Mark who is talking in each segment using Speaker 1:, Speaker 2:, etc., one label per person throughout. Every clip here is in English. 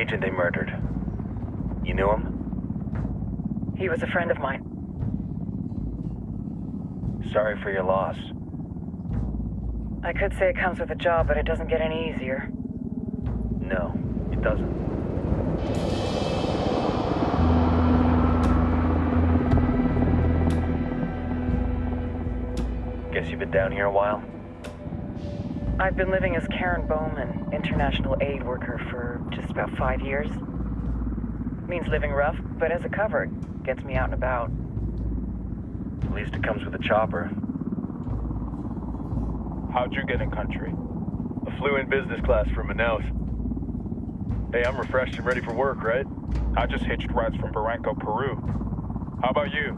Speaker 1: agent they murdered. You knew him?
Speaker 2: He was a friend of mine.
Speaker 1: Sorry for your loss.
Speaker 2: I could say it comes with a job, but it doesn't get any easier.
Speaker 1: No, it doesn't. Guess you've been down here a while?
Speaker 2: I've been living as Karen Bowman, international aid worker, for just about 5 years. Means living rough, but as a cover, it gets me out and about.
Speaker 1: At least it comes with a chopper.
Speaker 3: How'd you get in country? I flew in business class from Manaus. Hey, I'm refreshed and ready for work, right? I just hitched rides from Barranco, Peru. How about you?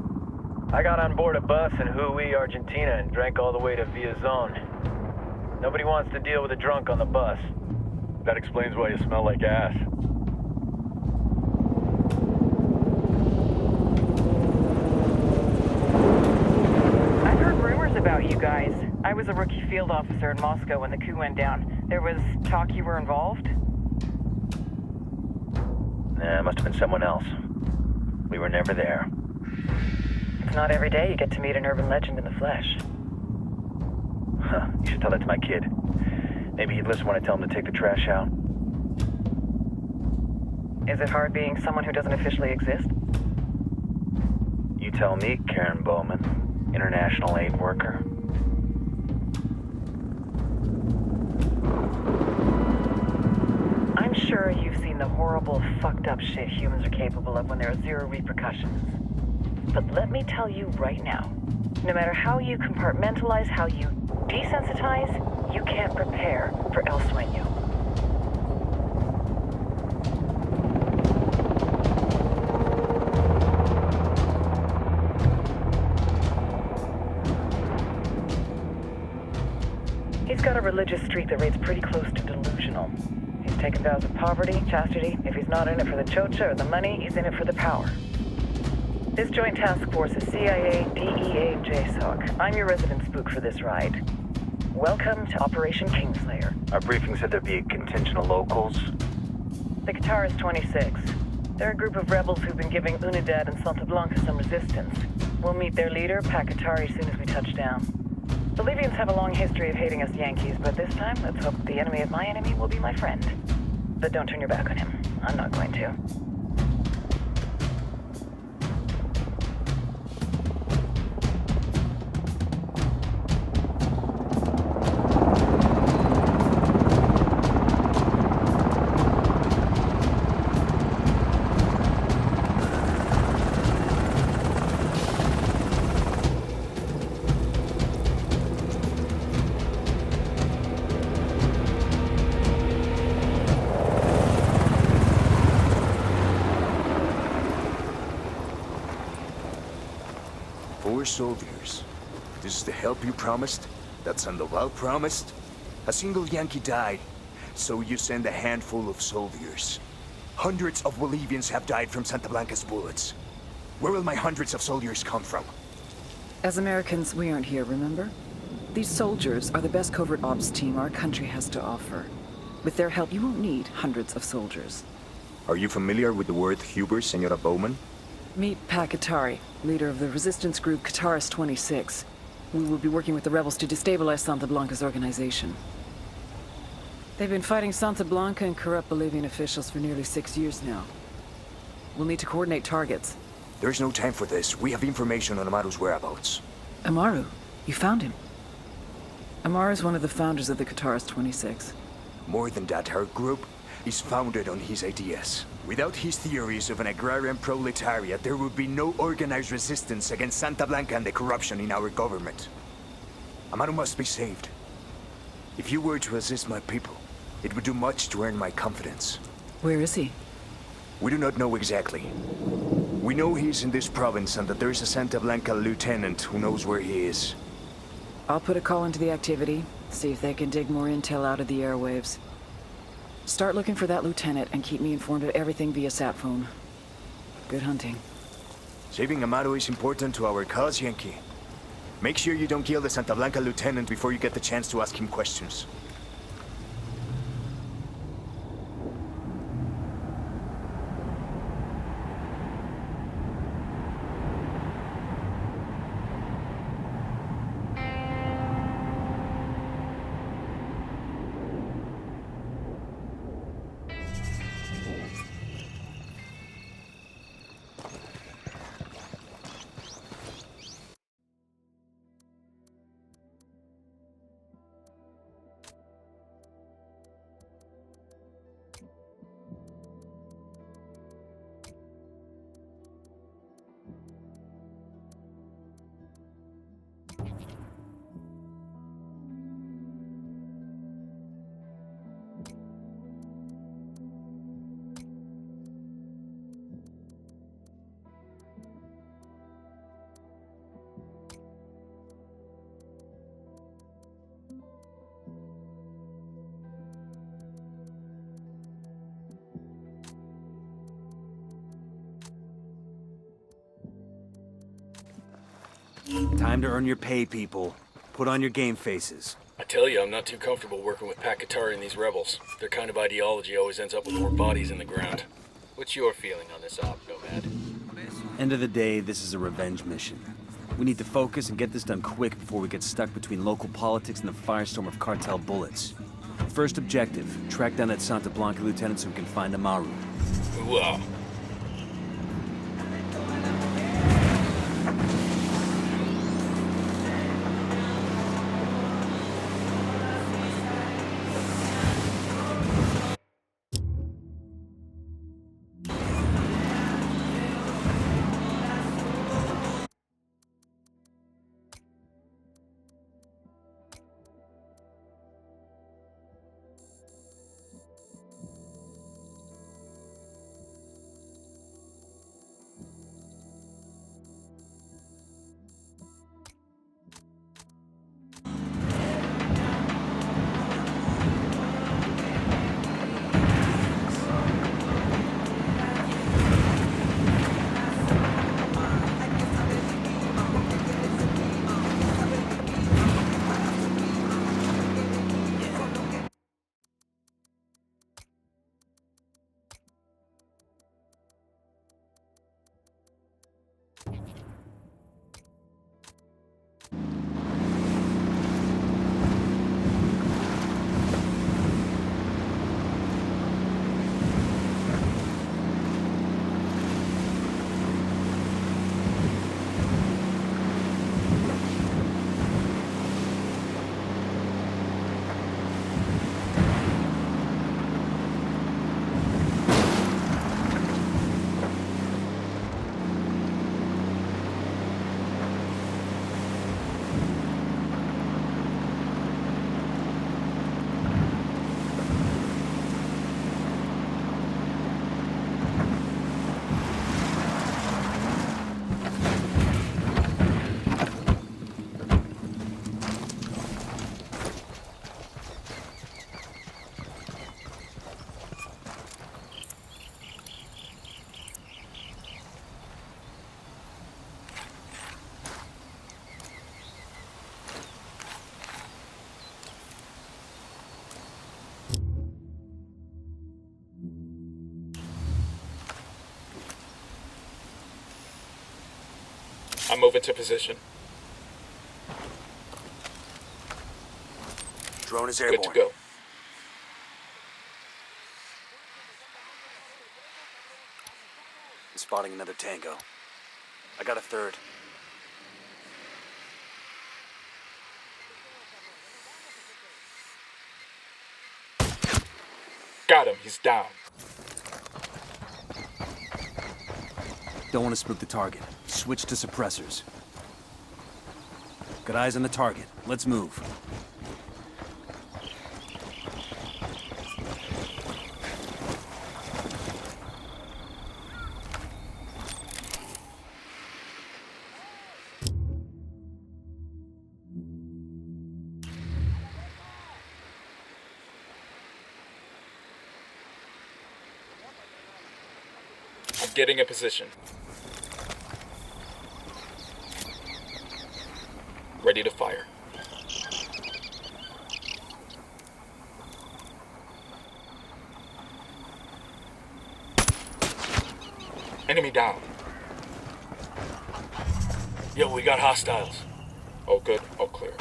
Speaker 4: I got on board a bus in Hui, Argentina, and drank all the way to Villazon. Nobody wants to deal with a drunk on the bus.
Speaker 3: That explains why you smell like ass.
Speaker 2: I've heard rumors about you guys. I was a rookie field officer in Moscow when the coup went down. There was talk you were involved?
Speaker 1: Nah, it must have been someone else. We were never there.
Speaker 2: It's not every day you get to meet an urban legend in the flesh.
Speaker 1: Huh, you should tell that to my kid. Maybe he'd listen when I tell him to take the trash out.
Speaker 2: Is it hard being someone who doesn't officially exist?
Speaker 1: You tell me, Karen Bowman, international aid worker.
Speaker 2: I'm sure you've seen the horrible, fucked up shit humans are capable of when there are zero repercussions. But let me tell you right now, no matter how you compartmentalize, how you desensitize, you can't prepare for El Sueño. He's got a religious streak that rates pretty close to delusional. He's taken vows of poverty, chastity. If he's not in it for the chocha or the money, he's in it for the power. This joint task force is CIA, DEA, JSOC. I'm your resident spook for this ride. Welcome to Operation Kingslayer.
Speaker 1: Our briefing said there'd be a contingent of locals.
Speaker 2: The Qatar is 26. They're a group of rebels who've been giving Unidad and Santa Blanca some resistance. We'll meet their leader, Pakatari, as soon as we touch down. The Libyans have a long history of hating us Yankees, but this time, let's hope the enemy of my enemy will be my friend. But don't turn your back on him. I'm not going to.
Speaker 5: Soldiers. This is the help you promised? That Sandoval promised? A single Yankee died, so you send a handful of soldiers. Hundreds of Bolivians have died from Santa Blanca's bullets. Where will my hundreds of soldiers come from?
Speaker 6: As Americans, we aren't here, remember? These soldiers are the best covert ops team our country has to offer. With their help, you won't need hundreds of soldiers.
Speaker 5: Are you familiar with the word Huber, Senora Bowman?
Speaker 6: Meet Pakatari, leader of the resistance group Qatar's 26. We will be working with the rebels to destabilize Santa Blanca's organization. They've been fighting Santa Blanca and corrupt Bolivian officials for nearly 6 years now. We'll need to coordinate targets.
Speaker 5: There's no time for this. We have information on Amaru's whereabouts.
Speaker 6: Amaru? You found him? Amaru is one of the founders of the Qatar's 26.
Speaker 5: More than that, our group is founded on his ideas. Without his theories of an agrarian proletariat, there would be no organized resistance against Santa Blanca and the corruption in our government. Amaru must be saved. If you were to assist my people, it would do much to earn my confidence.
Speaker 6: Where is he?
Speaker 5: We do not know exactly. We know he's in this province and that there is a Santa Blanca lieutenant who knows where he is.
Speaker 6: I'll put a call into the activity, see if they can dig more intel out of the airwaves. Start looking for that lieutenant and keep me informed of everything via sat phone. Good hunting.
Speaker 5: Saving Amaru is important to our cause, Yankee. Make sure you don't kill the Santa Blanca lieutenant before you get the chance to ask him questions. Time to earn your pay, people. Put on your game faces.
Speaker 7: I tell you, I'm not too comfortable working with Pakatari and these rebels. Their kind of ideology always ends up with more bodies in the ground.
Speaker 4: What's your feeling on this op, Nomad?
Speaker 5: End of the day, this is a revenge mission. We need to focus and get this done quick before we get stuck between local politics and the firestorm of cartel bullets. First objective, track down that Santa Blanca lieutenant so we can find Amaru.
Speaker 7: Wow. I'm moving to position.
Speaker 5: Drone is
Speaker 7: Good
Speaker 5: airborne.
Speaker 7: to go.
Speaker 5: I'm spotting another tango. I got a third.
Speaker 7: Got him. He's down.
Speaker 5: Don't want to spook the target. Switch to suppressors. Got eyes on the target. Let's move.
Speaker 7: I'm getting in position. Ready to fire. Enemy down. Yo, we got hostiles. All good, all clear.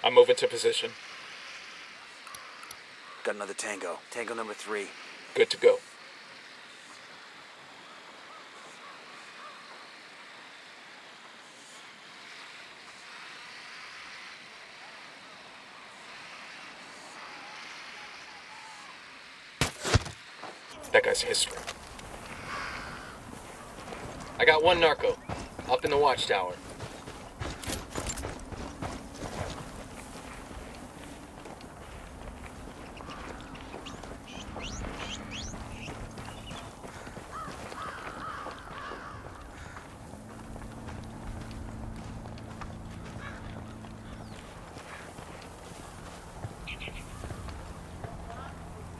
Speaker 7: I'm moving to position.
Speaker 5: Got another tango. Tango number 3.
Speaker 7: Good to go. That guy's history. I got one narco. Up in the watchtower.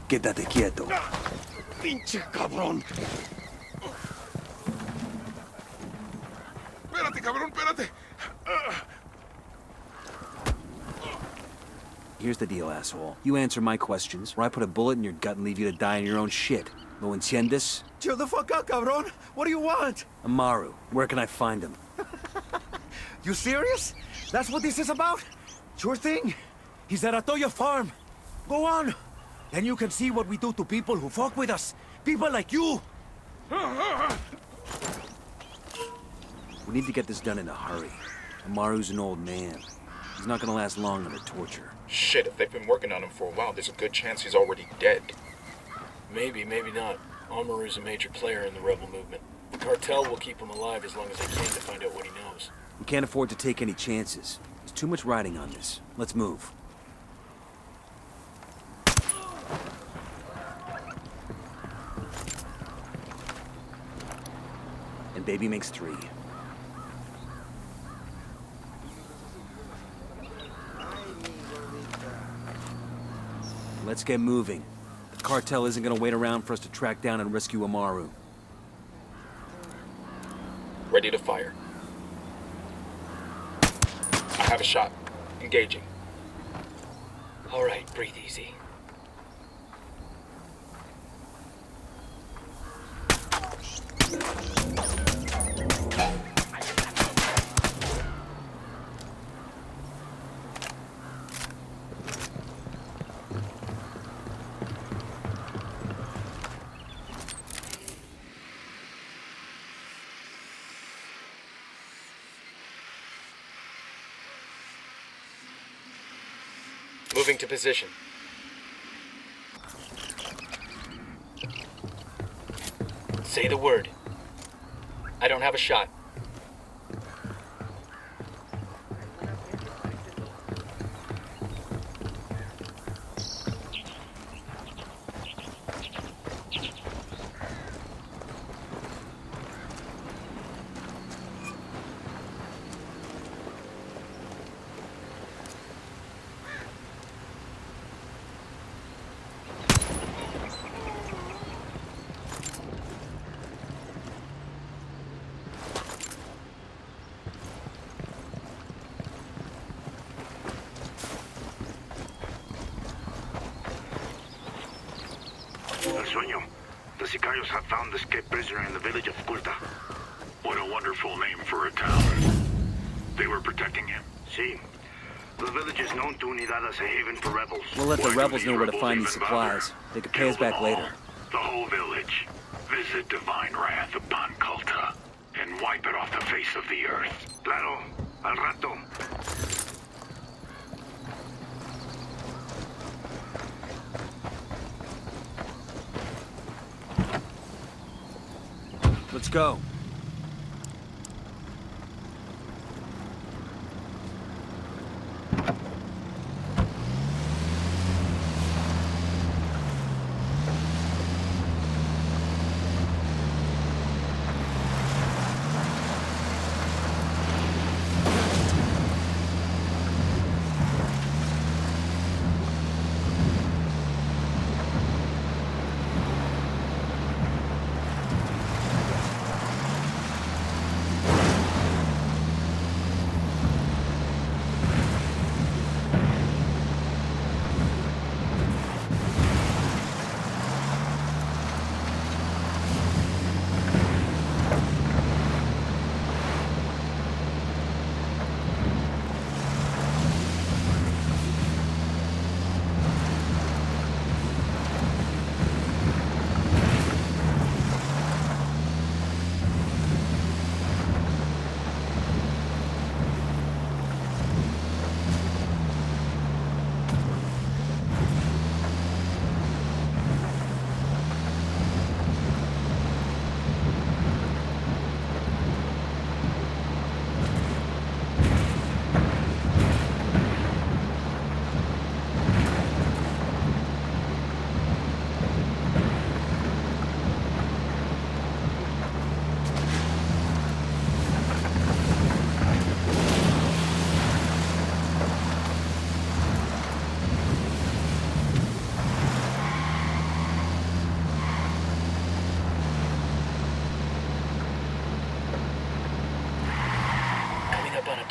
Speaker 5: Quédate quieto.
Speaker 8: ¡Pinche cabrón! ¡Espérate, cabrón, espérate!
Speaker 9: Here's the deal, asshole. You answer my questions, or I put a bullet in your gut and leave you to die in your own shit. ¿Lo entiendes?
Speaker 8: Chill the fuck out, cabrón! What do you want?
Speaker 9: Amaru, where can I find him?
Speaker 8: You serious? That's what this is about? Sure thing. He's at Atoya Farm. Go on. Then you can see what we do to people who fuck with us. People like you.
Speaker 9: We need to get this done in a hurry. Amaru's an old man. He's not gonna last long under torture.
Speaker 10: Shit, if they've been working on him for a while, there's a good chance he's already dead.
Speaker 7: Maybe, maybe not. Amaru's a major player in the rebel movement. The cartel will keep him alive as long as they can to find out what he knows.
Speaker 9: We can't afford to take any chances. There's too much riding on this. Let's move. And baby makes 3. Let's get moving. The cartel isn't gonna wait around for us to track down and rescue Amaru.
Speaker 10: Ready to fire. I have a shot. Engaging.
Speaker 7: All right, breathe easy. Moving to position. Say the word. I don't have a shot.
Speaker 11: El sueño. The Sicarios have found the escaped prisoner in the village of Culta. What a wonderful name for a town. They were protecting him. See, the village is known to Unidad as a haven for rebels.
Speaker 9: We'll let the
Speaker 11: Why do
Speaker 9: rebels
Speaker 11: these
Speaker 9: know where to
Speaker 11: rebels
Speaker 9: find these
Speaker 11: even
Speaker 9: supplies.
Speaker 11: bother?
Speaker 9: They could pay us
Speaker 11: Kill
Speaker 9: back
Speaker 11: them all.
Speaker 9: later.
Speaker 11: The whole village. Visit divine wrath upon Culta and wipe it off the face of the earth. Claro, al rato.
Speaker 9: Let's go.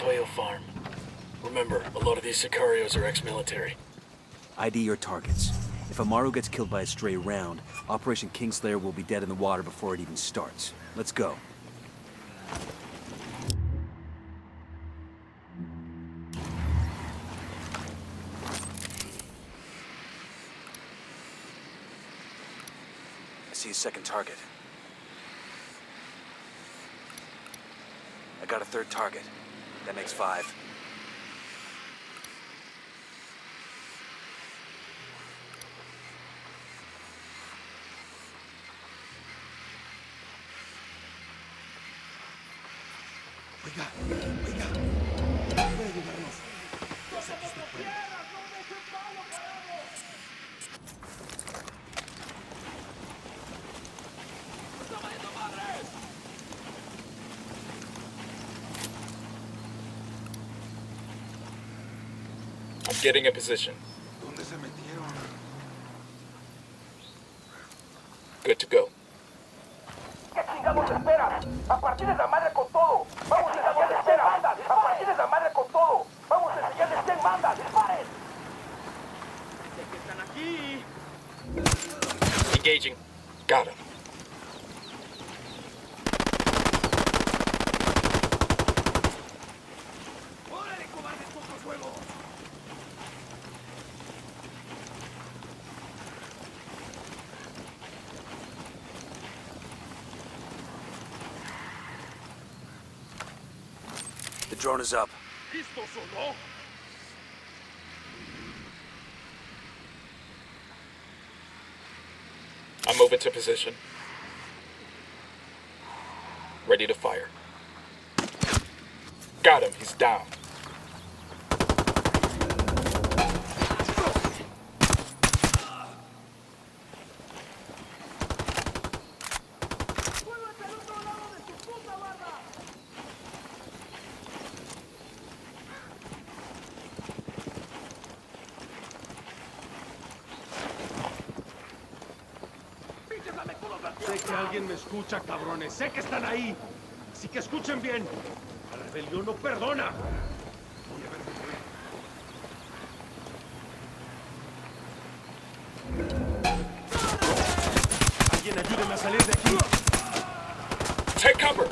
Speaker 7: Atoyo farm. Remember, a lot of these Sicarios are ex-military.
Speaker 9: ID your targets. If Amaru gets killed by a stray round, Operation Kingslayer will be dead in the water before it even starts. Let's go. I see a second target. I got a third target. That makes 5.
Speaker 8: Oiga, oiga. Puede ayudarnos. Yo sé que usted puede.
Speaker 10: I'm getting a position.
Speaker 8: ¿Dónde se metieron?
Speaker 10: Good to go.
Speaker 12: ¿Qué chingados esperas? ¡A partir de la madre con todo! ¡Vamos a enseñarles quién manda! ¡A partir de la madre con todo! ¡Vamos a enseñarles quién manda! ¡Disparen! ¡De que están aquí!
Speaker 10: Engaging. Got him.
Speaker 12: ¡Órale, cobardes, poco fuego!
Speaker 9: The drone is up.
Speaker 12: ¿Listos o no?
Speaker 10: I'm moving to position. Ready to fire. Got him. He's down.
Speaker 12: Sé que alguien me escucha, cabrones. Sé que están ahí. Así que escuchen bien. La rebelión no perdona. Voy a ver qué ¡alguien ayúdenme a salir de aquí!
Speaker 10: Take cover.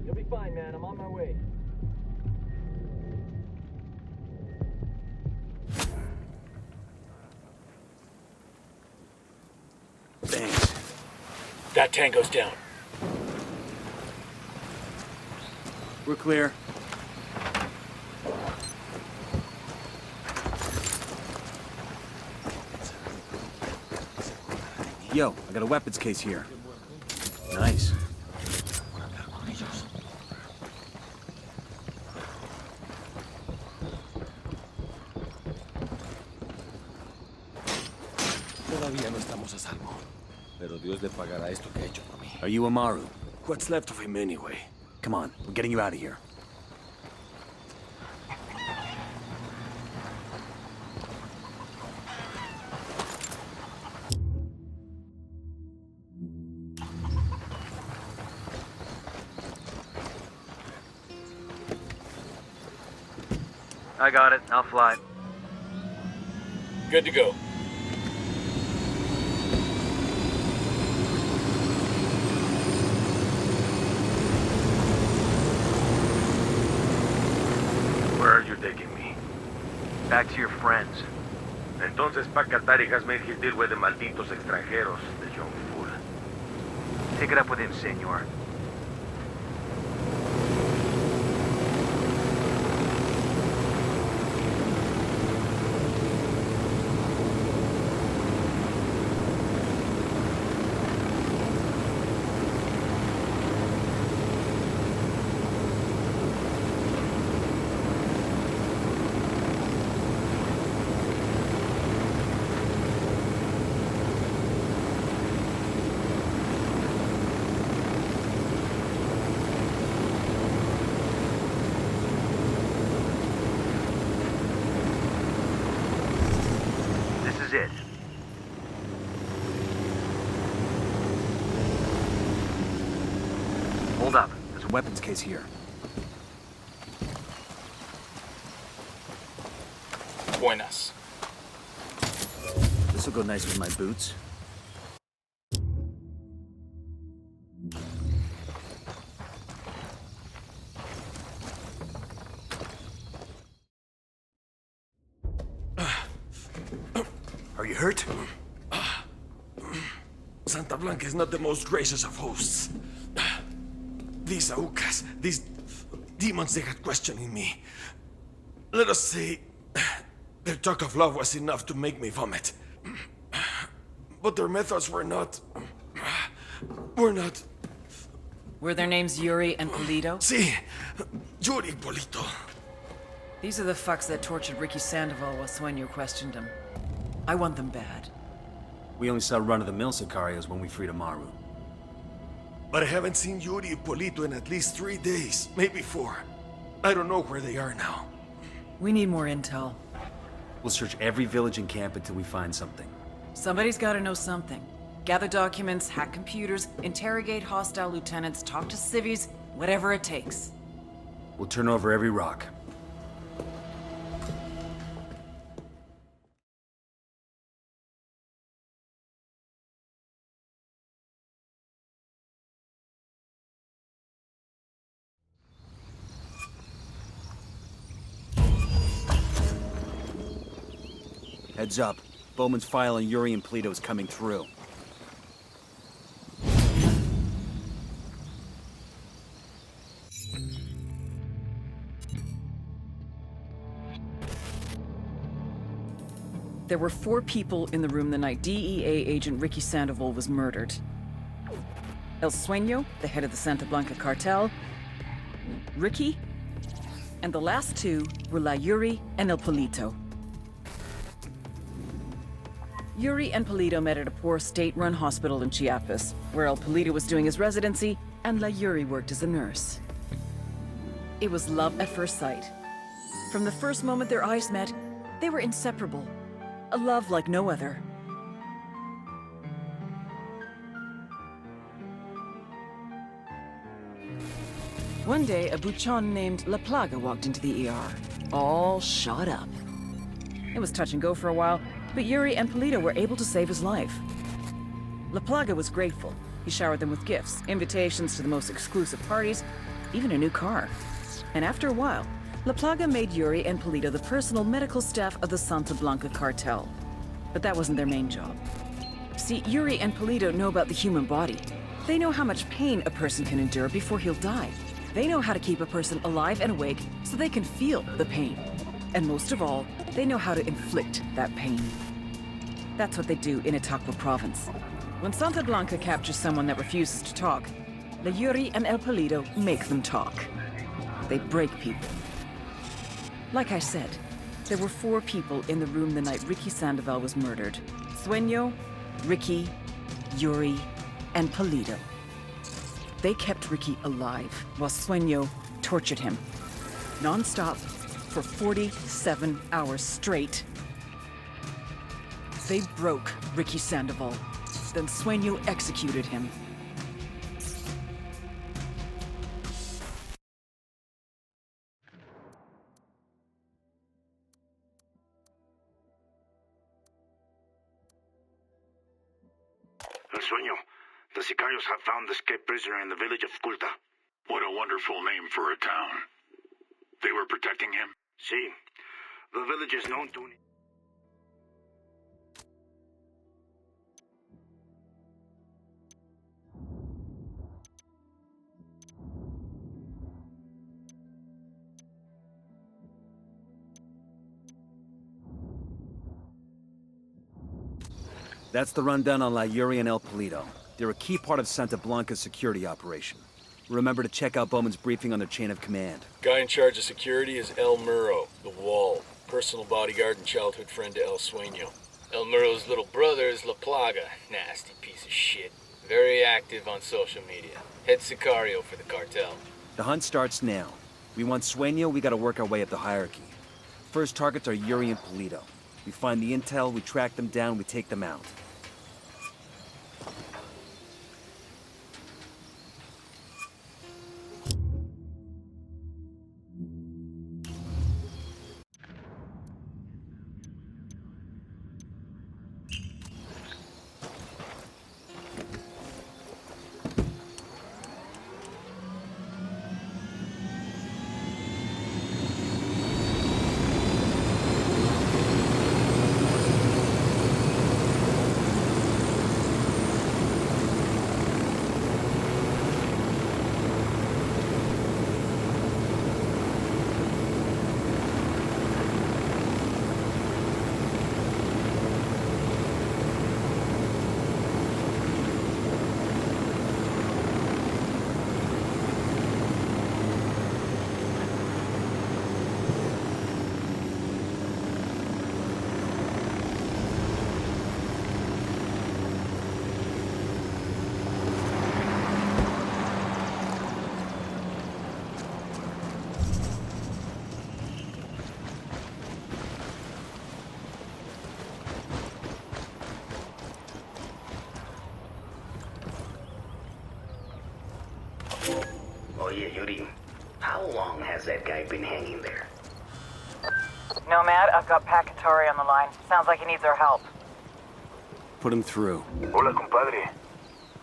Speaker 4: You'll be fine, man. I'm on my way.
Speaker 9: Thanks.
Speaker 7: That tango's down.
Speaker 9: We're clear. Yo, I got a weapons case here. Nice.
Speaker 8: Todavía no estamos a salvo. Pero Dios le pagará esto que ha hecho por mí.
Speaker 9: Are you Amaru?
Speaker 8: What's left of him anyway?
Speaker 9: Come on, we're getting you out of here.
Speaker 4: I got it. I'll fly.
Speaker 7: Good to go.
Speaker 11: Where are you taking me?
Speaker 4: Back to your friends.
Speaker 11: Entonces, pa' Qatar has made his deal with the malditos extranjeros, the young fool.
Speaker 4: Take it up with him, senor.
Speaker 9: weapons case here.
Speaker 10: Buenas.
Speaker 9: This'll go nice with my boots.
Speaker 5: Are you hurt?
Speaker 13: Santa Blanca is not the most gracious of hosts. These Aucas, these demons, they got questioning me. Let us say, their talk of love was enough to make me vomit. But their methods were not...
Speaker 6: Were their names Yuri and Polito?
Speaker 13: Si, Yuri Polito.
Speaker 6: These are the fucks that tortured Ricky Sandoval while Sueño questioned him. I want them bad.
Speaker 9: We only saw run-of-the-mill Sicarios when we freed Amaru.
Speaker 13: But I haven't seen Yuri and Polito in at least 3 days, maybe 4. I don't know where they are now.
Speaker 6: We need more intel.
Speaker 9: We'll search every village and camp until we find something.
Speaker 6: Somebody's gotta know something. Gather documents, hack computers, interrogate hostile lieutenants, talk to civvies, whatever it takes.
Speaker 9: We'll turn over every rock. Heads up. Bowman's file on Yuri and Polito is coming through.
Speaker 6: There were 4 people in the room the night DEA agent Ricky Sandoval was murdered. El Sueño, the head of the Santa Blanca cartel, Ricky, and the last 2 were La Yuri and El Polito. Yuri and Polito met at a poor state-run hospital in Chiapas, where El Polito was doing his residency and La Yuri worked as a nurse. It was love at first sight. From the first moment their eyes met, they were inseparable. A love like no other. One day, a buchon named La Plaga walked into the ER, all shot up. It was touch and go for a while, but Yuri and Polito were able to save his life. La Plaga was grateful. He showered them with gifts, invitations to the most exclusive parties, even a new car. And after a while, La Plaga made Yuri and Polito the personal medical staff of the Santa Blanca cartel. But that wasn't their main job. See, Yuri and Polito know about the human body. They know how much pain a person can endure before he'll die. They know how to keep a person alive and awake so they can feel the pain. And most of all, they know how to inflict that pain. That's what they do in Itaqua province. When Santa Blanca captures someone that refuses to talk, La Yuri and El Polito make them talk. They break people. Like I said, there were 4 people in the room the night Ricky Sandoval was murdered. Sueño, Ricky, Yuri, and Polito. They kept Ricky alive while Sueño tortured him. Non-stop for 47 hours straight. They broke Ricky Sandoval. Then Sueño executed him.
Speaker 11: El Sueño, the Sicarios have found the escaped prisoner in the village of Culta. What a wonderful name for a town. They were protecting him? See, the village is known to...
Speaker 9: That's the rundown on La Yuri and El Polito. They're a key part of Santa Blanca's security operation. Remember to check out Bowman's briefing on their chain of command.
Speaker 7: Guy in charge of security is El Muro, the Wall. Personal bodyguard and childhood friend to El Sueño.
Speaker 4: El Muro's little brother is La Plaga. Nasty piece of shit. Very active on social media. Head Sicario for the cartel.
Speaker 9: The hunt starts now. We want Sueño, we gotta work our way up the hierarchy. First targets are Yuri and Polito. We find the intel, we track them down, we take them out.
Speaker 14: Oye, Yuri, how long has that guy been hanging there?
Speaker 2: Nomad, I've got Pakatari on the line. Sounds like he needs our help.
Speaker 9: Put him through.
Speaker 5: Hola, compadre.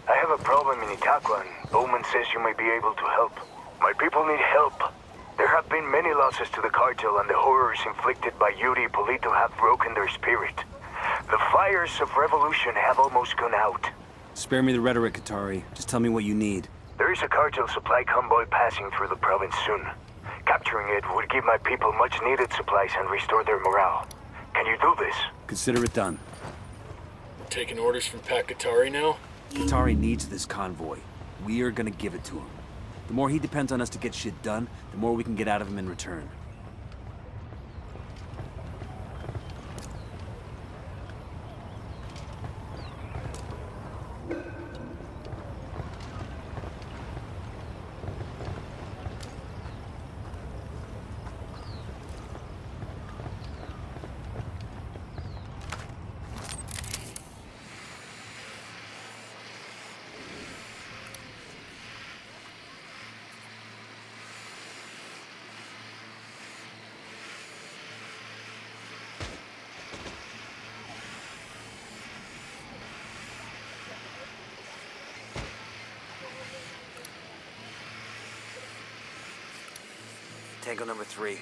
Speaker 5: I have a problem in Itaqua, and Bowman says you may be able to help. My people need help. There have been many losses to the cartel, and the horrors inflicted by Yuri Polito have broken their spirit. The fires of revolution have almost gone out.
Speaker 9: Spare me the rhetoric, Katari. Just tell me what you need.
Speaker 5: There is a cartel supply convoy passing through the province soon. Capturing it would give my people much-needed supplies and restore their morale. Can you do this?
Speaker 9: Consider it done.
Speaker 7: Taking orders from Pakatari now?
Speaker 9: Katari needs this convoy. We are gonna give it to him. The more he depends on us to get shit done, the more we can get out of him in return. Tango number 3.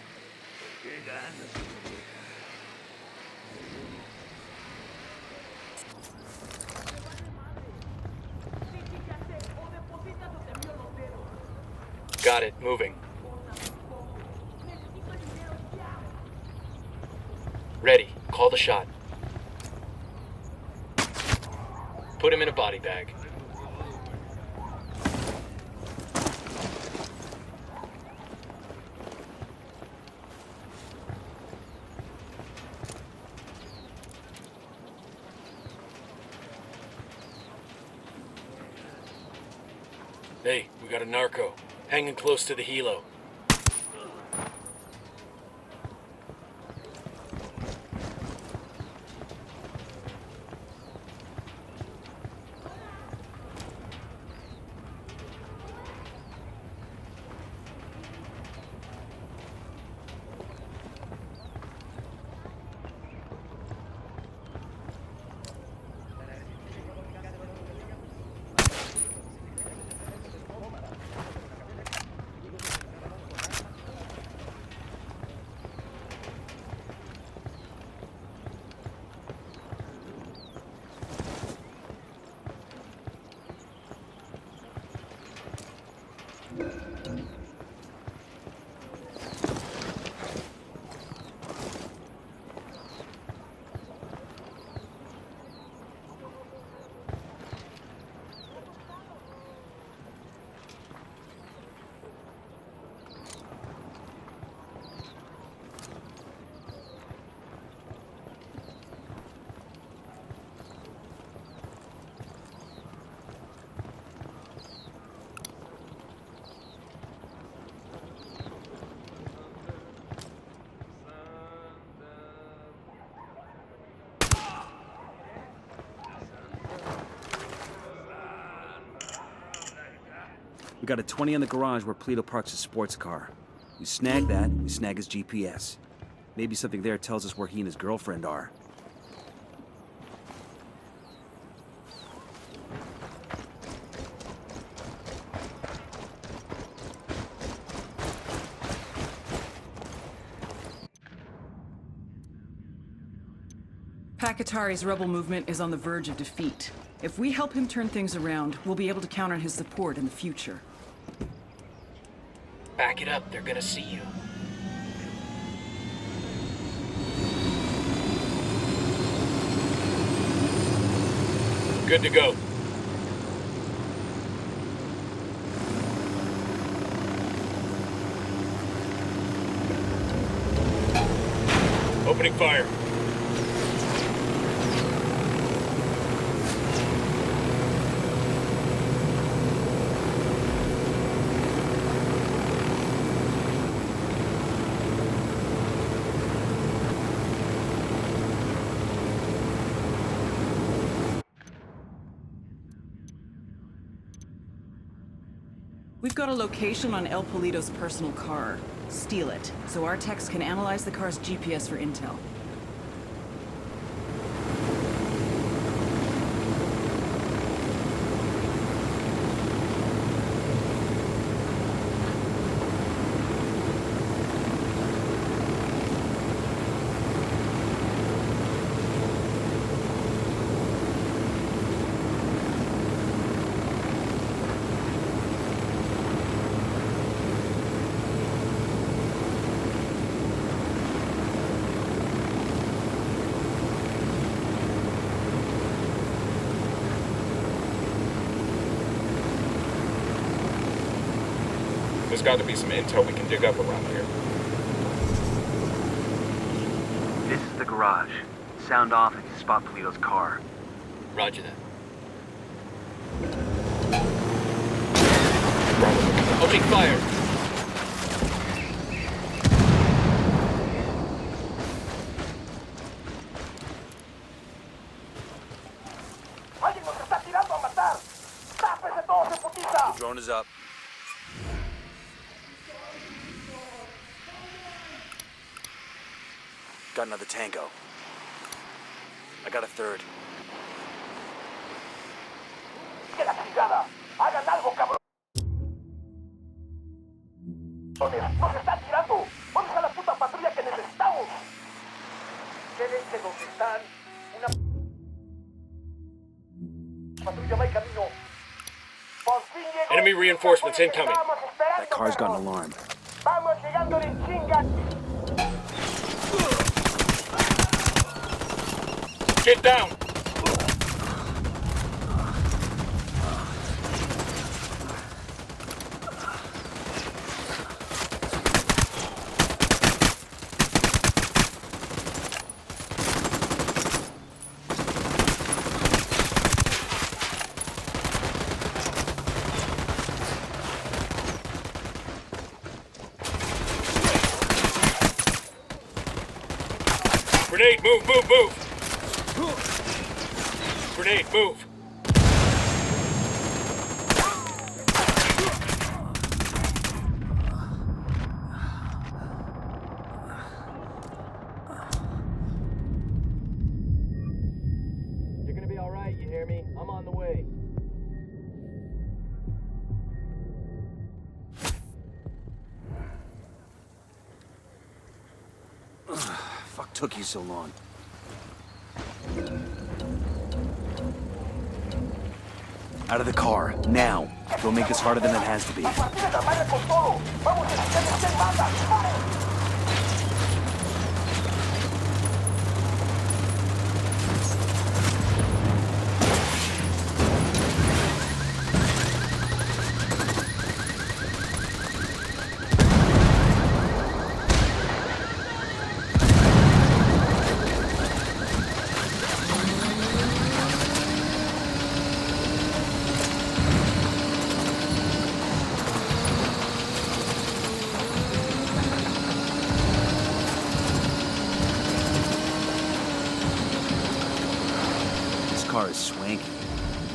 Speaker 4: Got it, moving. Ready, call the shot. Put him in a body bag.
Speaker 7: Hey, we got a narco. Hanging close to the helo.
Speaker 9: We got a 20 in the garage where Polito parks his sports car. We snag that, we snag his GPS. Maybe something there tells us where he and his girlfriend are.
Speaker 6: Pakatari's rebel movement is on the verge of defeat. If we help him turn things around, we'll be able to count on his support in the future.
Speaker 4: Back it up, they're gonna see you.
Speaker 7: Good to go. Opening fire.
Speaker 6: We've got a location on El Polito's personal car. Steal it, so our techs can analyze the car's GPS for intel.
Speaker 10: There's got to be some intel we can dig up around here.
Speaker 5: This is the garage. Sound off if you spot Polito's car.
Speaker 4: Roger that.
Speaker 10: Opening
Speaker 4: fire!
Speaker 12: ¡Alguien nos está tirando a matar! ¡Tápese todos en putiza!
Speaker 9: The drone is up. Got another tango. I got a third.
Speaker 12: ¡Que la chingada! ¡Hagan algo, cabrón! ¡Nos están tirando! ¿Dónde está la puta patrulla que necesitamos? Quédense donde están. Una patrulla va en camino. Por fin llegó.
Speaker 7: Enemy reinforcements incoming.
Speaker 9: That car's got an alarm.
Speaker 12: Vamos llegando en chinga.
Speaker 7: Get down! Grenade, move, move, move! Grenade, move!
Speaker 4: You're gonna be alright, you hear me? I'm on the way.
Speaker 9: Fuck took you so long? Out of the car, now. Don't make this harder than it has to be. Car is swanky.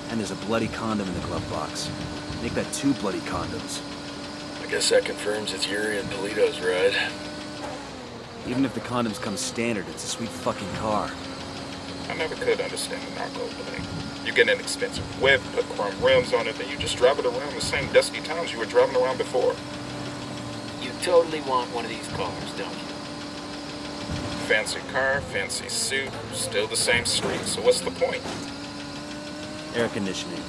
Speaker 9: And there's a bloody condom in the glove box. Make that 2 bloody condoms.
Speaker 7: I guess that confirms it's Yuri and Polito's ride.
Speaker 9: Even if the condoms come standard, it's a sweet fucking car.
Speaker 10: I never could understand the narco thing. You get an expensive whip, put chrome rims on it, then you just drive it around the same dusty towns you were driving around before.
Speaker 4: You totally want one of these cars, don't you?
Speaker 10: Fancy car, fancy suit, still the same street, so what's the point?
Speaker 9: Air conditioning.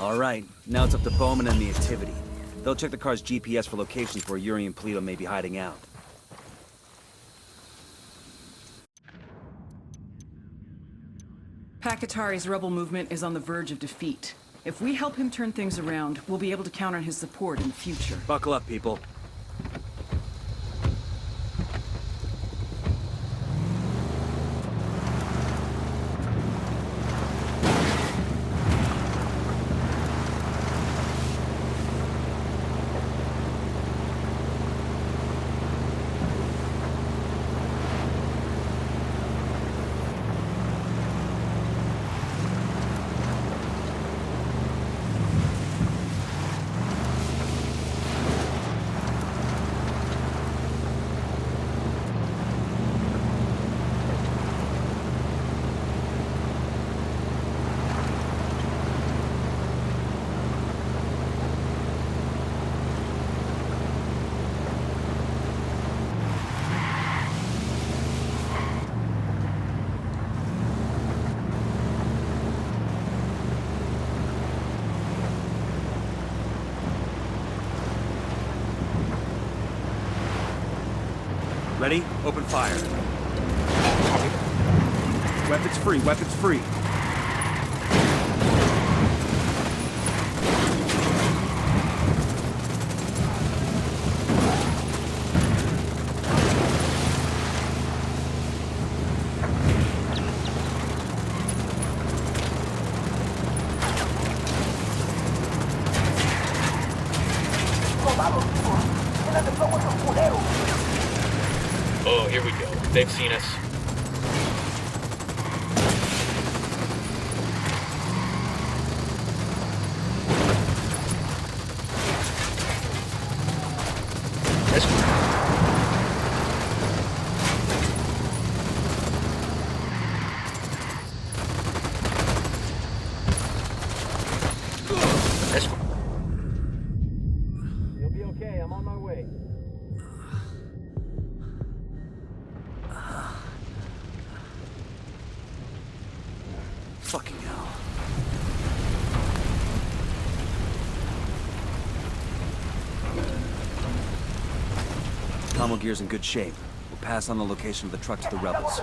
Speaker 9: All right, now it's up to Bowman and the activity. They'll check the car's GPS for locations where Yuri and Polito may be hiding out.
Speaker 6: Pakatari's rebel movement is on the verge of defeat. If we help him turn things around, we'll be able to count on his support in the future.
Speaker 9: Buckle up, people. Ready? Open fire. Weapons free, weapons free.
Speaker 4: Oh, here we go. They've seen us.
Speaker 7: You'll be okay. I'm on my way.
Speaker 9: Fucking hell. Commo gear's in good shape. We'll pass on the location of the truck to the rebels.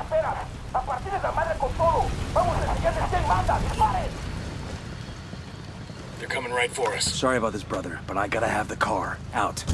Speaker 7: They're coming right for us.
Speaker 9: Sorry about this, brother, but I gotta have the car. Out.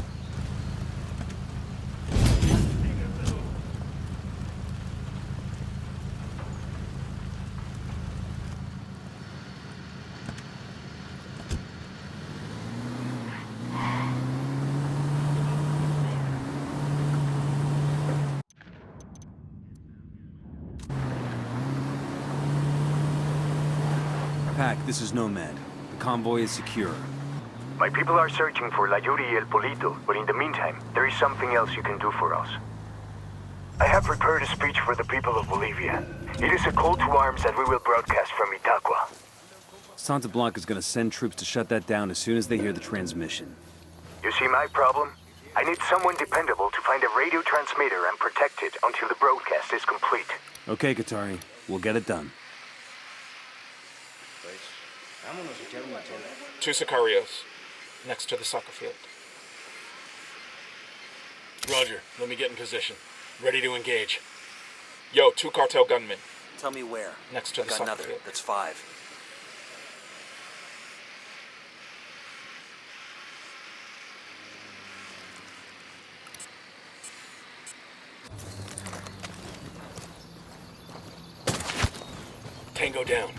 Speaker 9: Pac, this is Nomad. The convoy is secure.
Speaker 5: My people are searching for La Yuri y El Polito, but in the meantime, there is something else you can do for us. I have prepared a speech for the people of Bolivia. It is a call to arms that we will broadcast from Itaqua.
Speaker 9: Santa Blanca's gonna send troops to shut that down as soon as they hear the transmission.
Speaker 5: You see my problem? I need someone dependable to find a radio transmitter and protect it until the broadcast is complete.
Speaker 9: Okay, Katari. We'll get it done.
Speaker 10: Two Sicarios, next to the soccer field.
Speaker 7: Roger. Let me get in position. Ready to engage.
Speaker 10: Yo, two cartel gunmen,
Speaker 9: Tell me where.
Speaker 10: next to the soccer field.
Speaker 9: That's 5.
Speaker 7: Tango down.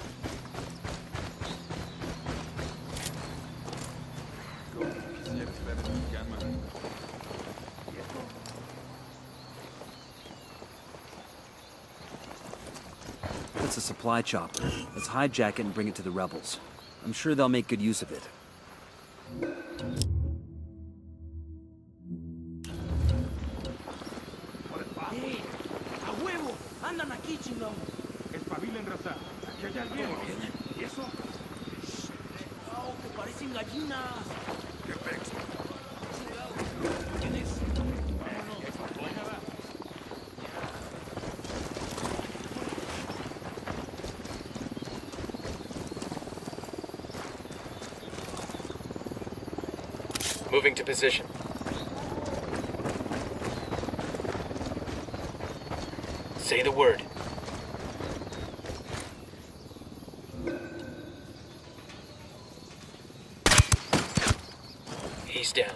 Speaker 9: That's a supply chopper. Let's hijack it and bring it to the rebels. I'm sure they'll make good use of it.
Speaker 12: ¡Eh! ¡A huevo! ¡Andan aquí, chingón! Espabilen, raza. Aquí hay alguien. ¿Y eso? ¡Oh, que parecen gallinas! ¡Qué pex! ¿Quién es?
Speaker 4: Moving to position. Say the word. Face down.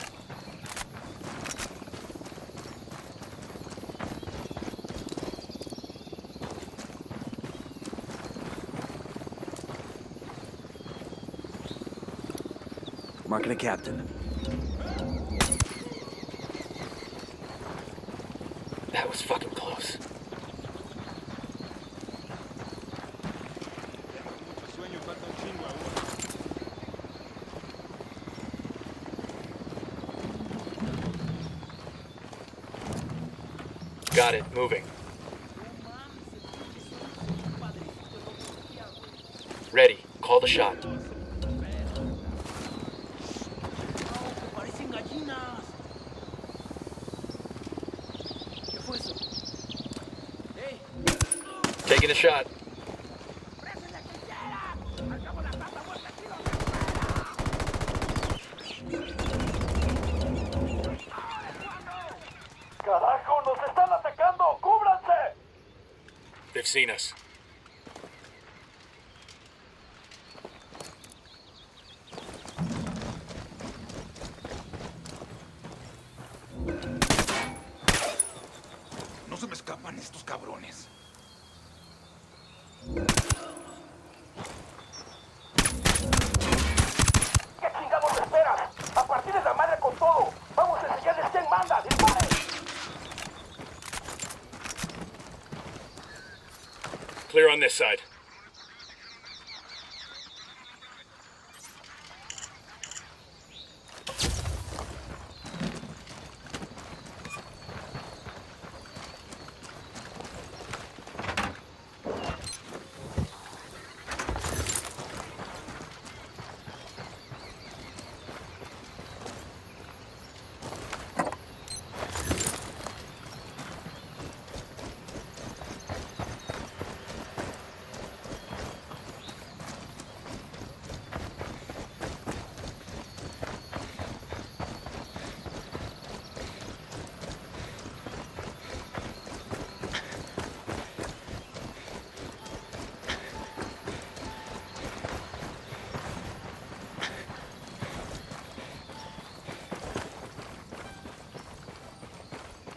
Speaker 9: Marking a captain.
Speaker 4: That was fucking close. Got it, moving. Ready, call the shot. Taking a shot.
Speaker 12: ¡Carajo! ¡Nos están atacando! ¡Cúbranse!
Speaker 7: They've seen us.
Speaker 8: No se me escapan estos cabrones.
Speaker 12: ¿Qué chingados esperas? ¡A partir de la madre con todo! ¡Vamos a enseñarles quién manda! ¡Disparen!
Speaker 7: Clear on this side.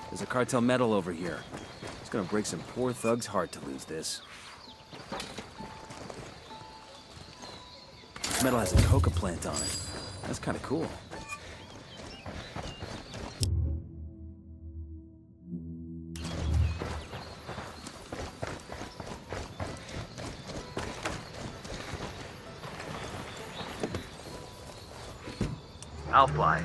Speaker 9: There's a cartel medal over here. It's gonna break some poor thug's heart to lose this. This medal has a coca plant on it. That's kinda cool.
Speaker 1: I'll fly.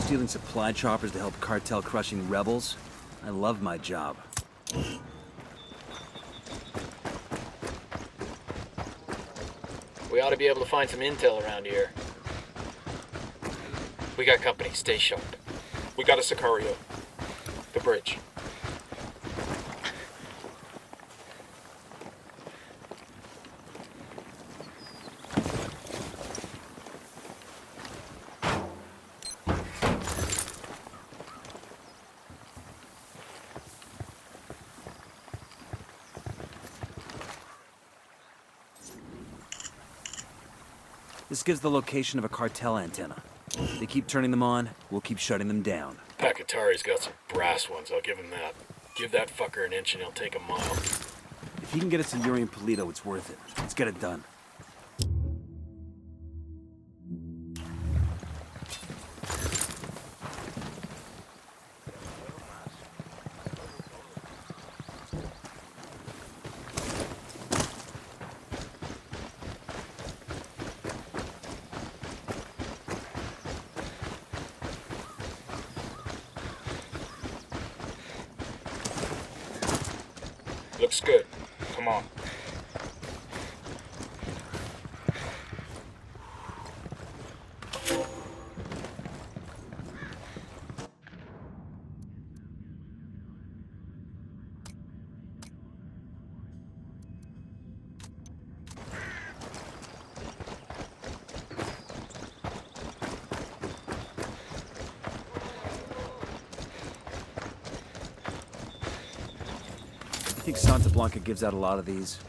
Speaker 9: Stealing supply choppers to help cartel crushing rebels? I love my job.
Speaker 4: We ought to be able to find some intel around here. We got company, stay sharp.
Speaker 10: We got a Sicario. The bridge.
Speaker 9: This gives the location of a cartel antenna. They keep turning them on, we'll keep shutting them down.
Speaker 7: Pakatari's got some brass ones, I'll give him that. Give that fucker an inch and he'll take a mile.
Speaker 9: If he can get us to Yuri and Polito, it's worth it. Let's get it done.
Speaker 10: Looks good. Come on.
Speaker 9: I think Santa Blanca gives out a lot of these.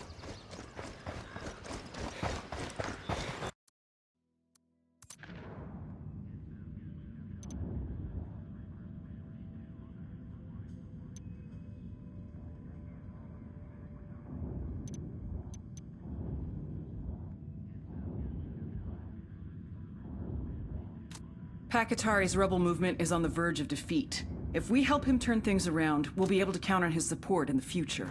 Speaker 6: Pakatari's rebel movement is on the verge of defeat. If we help him turn things around, we'll be able to count on his support in the future.